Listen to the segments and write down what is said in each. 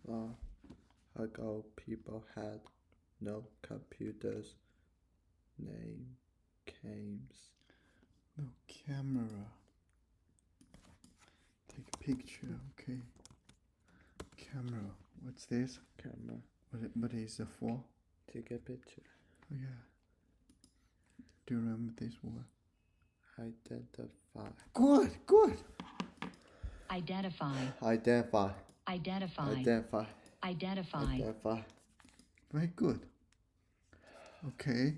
long ago, people had no computers, name games. No camera. Take a picture, okay. Camera. What's this? Camera. What is it for? Take a picture. Oh, yeah. Do you remember this word? Identify. Good. Identify. Identify. Identify. Identify. Identify. Identify. Very good. Okay.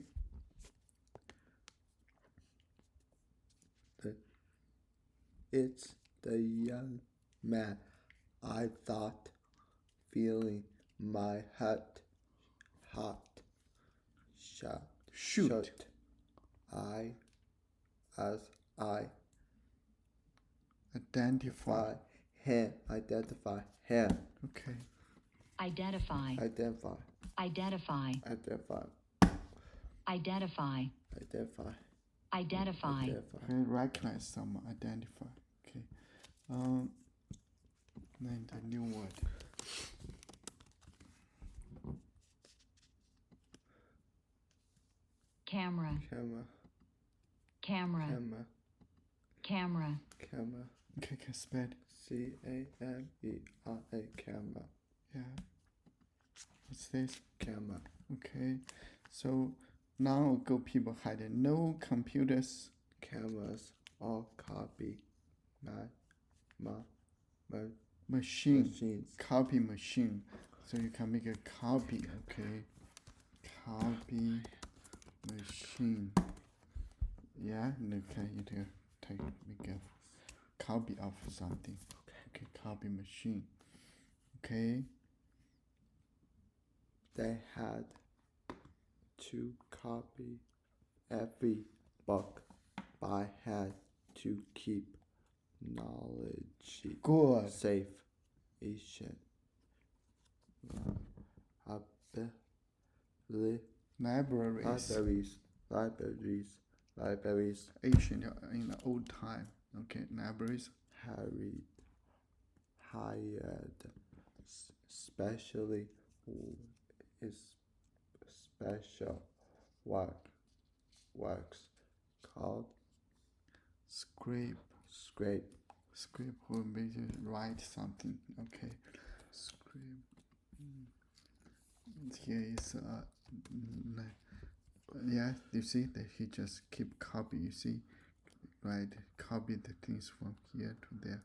It's the young man I thought, feeling my heart Shoot. As I Identify. identify him. Okay. Identify. Identify. Identify. Identify. Identify. Identify. Identify. Identify. Okay, recognize someone. Identify. Okay. Then the new word. Camera. Camera. Camera. Camera. Camera. Camera. Okay, can spell it. CAMERA. Camera. Yeah. What's this? Camera. Okay. So long ago people had no computers. Cameras all copy Machines. machines. Copy machine. So you can make a copy. Okay. Copy machine. Yeah. Okay. You do make a copy of something. Okay. Copy machine. Okay. They had to copy every book by hand to keep knowledge Good. safe. Ancient Libraries. libraries Ancient in the old time. Okay. Libraries. hired specially is special works called Scrape. Scrape will make you write something. Okay. Scrape. Here is yeah, you see that he just keep copy, you see, right? Copy the things from here to there.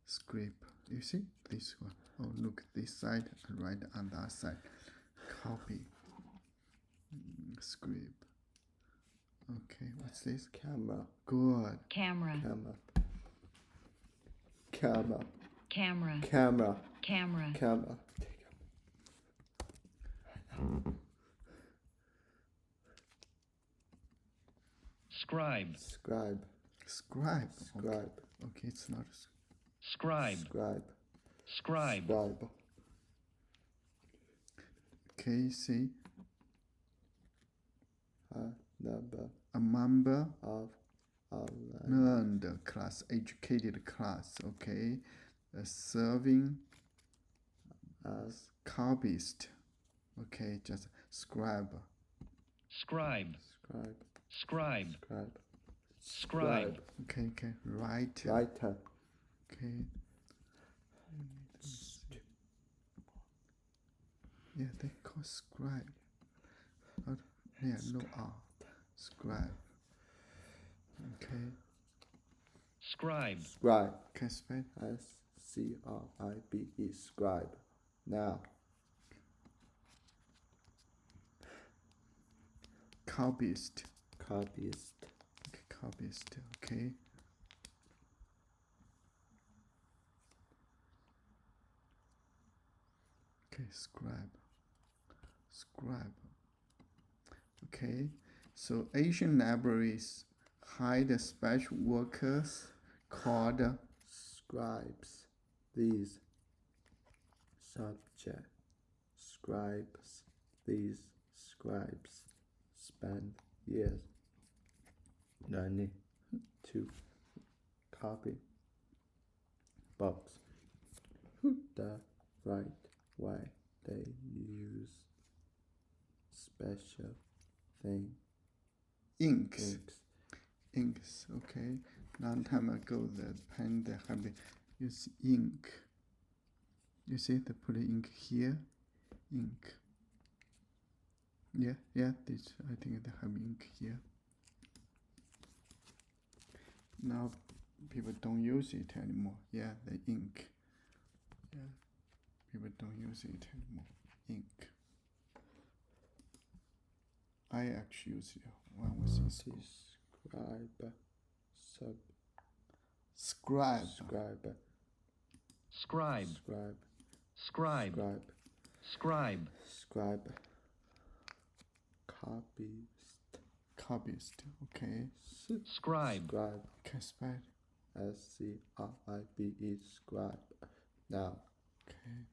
Scrape. You see this one. Oh, look this side and right on that side. Copy. Scrape. Okay, what's this? camera. Good. Camera. Camera. Camera. Camera. Camera. Camera. Camera. Scribe. Scribe. Scribe. Scribe. Okay, it's not Scribe. Scribe. Scribe. Scribe. okay, see, Number a member of learned class, educated class, okay, serving as copyist, okay, just scribe, Scribe. scribe. Scribe. Scribe. Scribe. okay, writer, Writer. okay, yeah, they call scribe, not, yeah, no R, scribe, okay, Scribe. Scribe. can spell, SCRIBE. Scribe. Now. copyist, Copyist. okay, copyist, okay, okay, scribe, okay, so Asian libraries hire special workers called Scribes. These scribes spend years learning to copy books the right way. They use special thing Inks. inks. Inks. Okay. Long time ago, the pen they have use ink. You see, they put ink here. Ink. Yeah. This I think they have ink here. Now people don't use it anymore. Yeah, the ink. Yeah, people don't use it anymore. Ink. I actually use it when I was in school. Describe. Scribe. Scribe. Scribe. Scribe. Scribe. Scribe. Scribe. Copyist. Okay. Scribe. Scribe. Can spell. SCRIBE. Scribe. Now. Okay.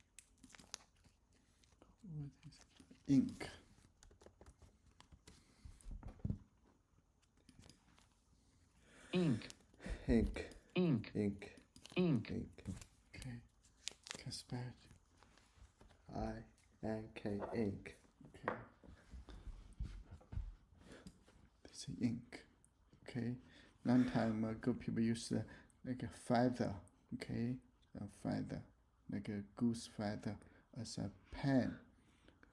What is it? Ink. Ink. Ink. Ink. Ink. Ink. Ink. Okay. Can spell. INK. Ink. Okay. This is ink. Okay. Long time ago, people used like a feather. Okay, a feather, like a goose feather, as a pen.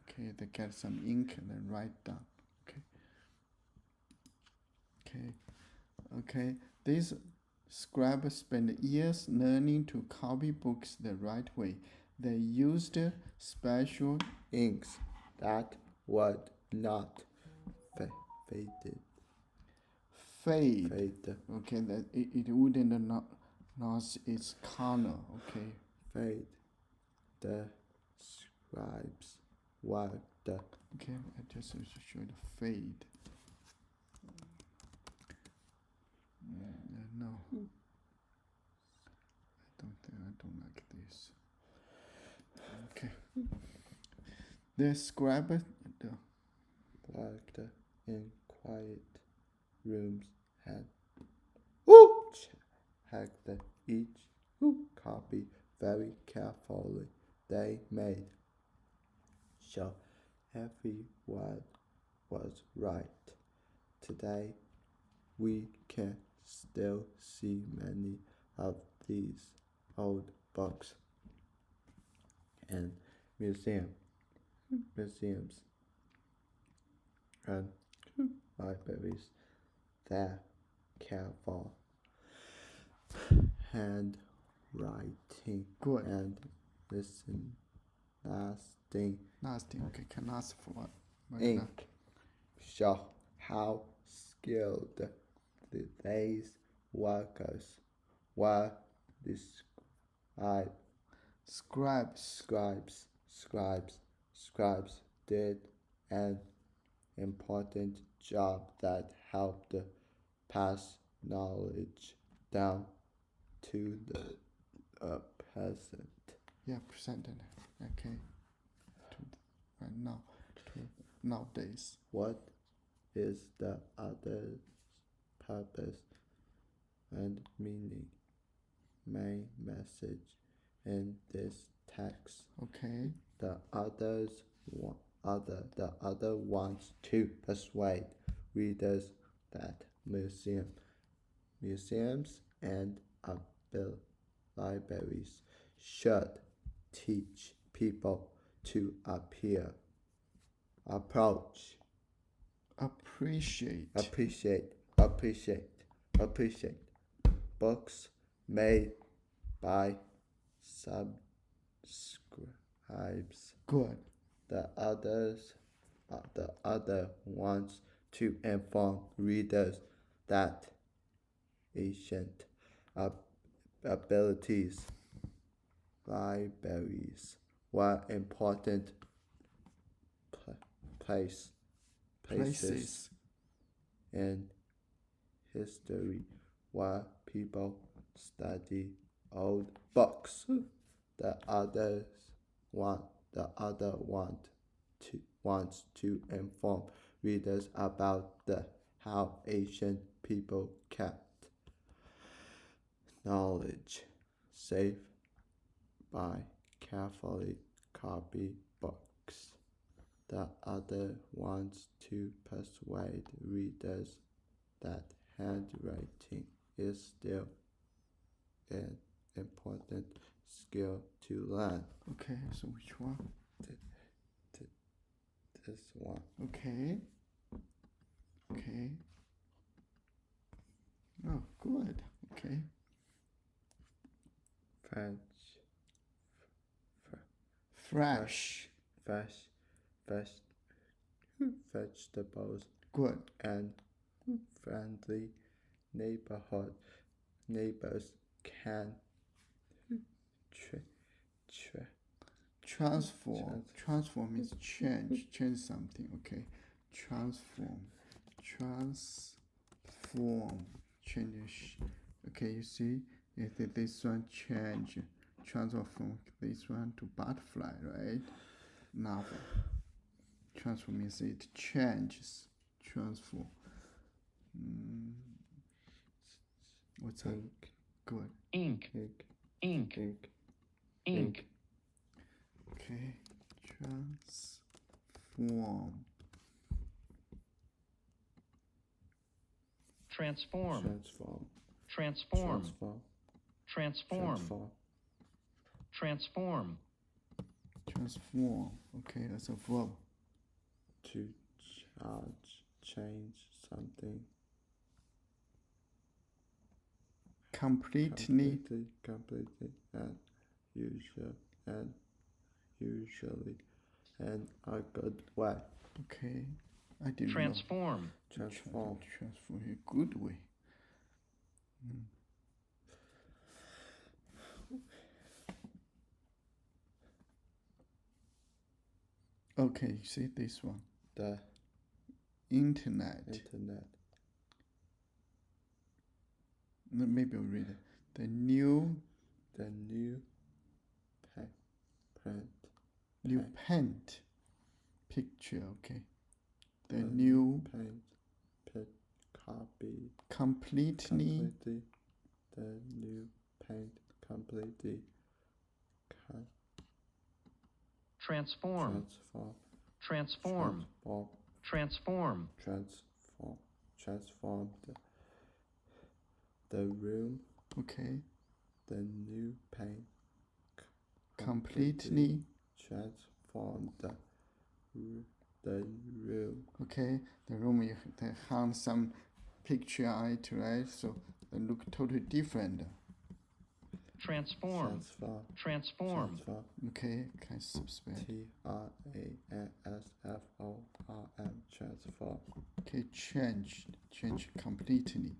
Okay, they get some ink and then write down. Okay. These scribes spent years learning to copy books the right way. They used special Inks that would not fade. Okay, that it wouldn't lose its color. Okay. Fade. The scribes worked. Okay, I just show the fade. No. I don't like this. Okay. The scribe Worked in quiet rooms and checked each copy very carefully. They made sure every word was right. Today, we can still see many of these old books in museums and libraries. They're careful handwriting Good. and lasting lasting. Okay, can last for what? ink show how skilled these workers were. Scribes did an important job that helped pass knowledge down to the present. Yeah, presented. Okay. Right now. Nowadays. What is the other purpose and meaning? Main message in this text. Okay. The other wants to persuade readers that museums and libraries should teach people to appreciate books made by subscribes. Good. The other wants to inform readers that ancient abilities libraries were important places in history where people study old books. The other wants to inform readers about how ancient people kept knowledge safe by carefully copy books. The other wants to persuade readers that handwriting is still an important skill to learn. Okay, so which one? This one. Okay. Okay. Oh, good. Okay. French. Fresh. Vegetables Good. and friendly neighbors can Transform. Transform means change. Change something. Okay. Transform. Transform. Change. Okay, you see, if this one change, transform from this one to butterfly, right? Novel. Transform means it changes. Transform. What's that? ink, Good. Ink. ink, Ink. ink, Ink. Okay. Transform. Transform. transform, Transform. transform, Transform. transform, Transform. Transform. Okay, that's a verb. to change something Completely. completely, and usually, in a good way. Okay. I didn't Transform. Transform. Transform in a good way. Okay, you see this one. The Internet. internet. No, maybe I'll read it. The new new paint picture. Okay. The the new paint copy completely the new paint completely Transform. transform Transform. transform the room. Okay. The new paint Completely. transform the room. Okay. The room they hung some picture on it, right? So they look totally different. Transform. Transform. Okay. Can I spell? transform. Transform. Okay. Change completely.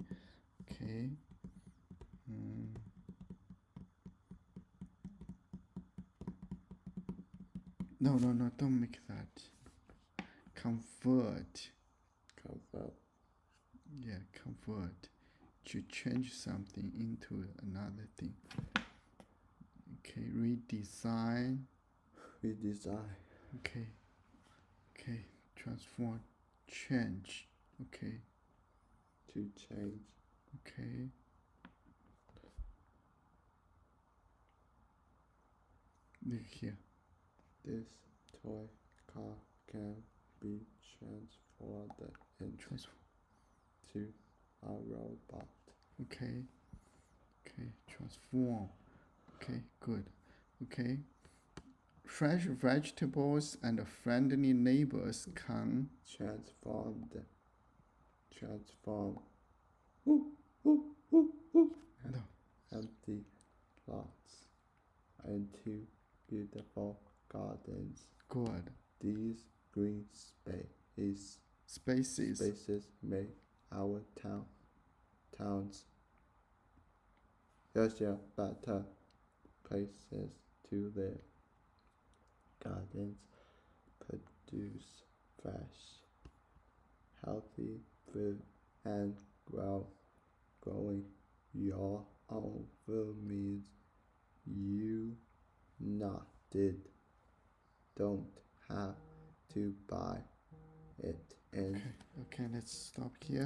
Okay. No, don't make that. Convert. Yeah, convert. To change something into another thing. Okay, redesign. Okay. Transform. Change. Okay. To change. Okay. Look here. This toy car can be transformed into a robot. Okay. Transform. Okay, good. Okay. Fresh vegetables and friendly neighbors can Transform. No. Empty lots into beautiful gardens. Good. These green spaces make our towns better places to live. Gardens produce fresh, healthy food, and growing your own food means you don't have to buy it in. Okay, let's stop here.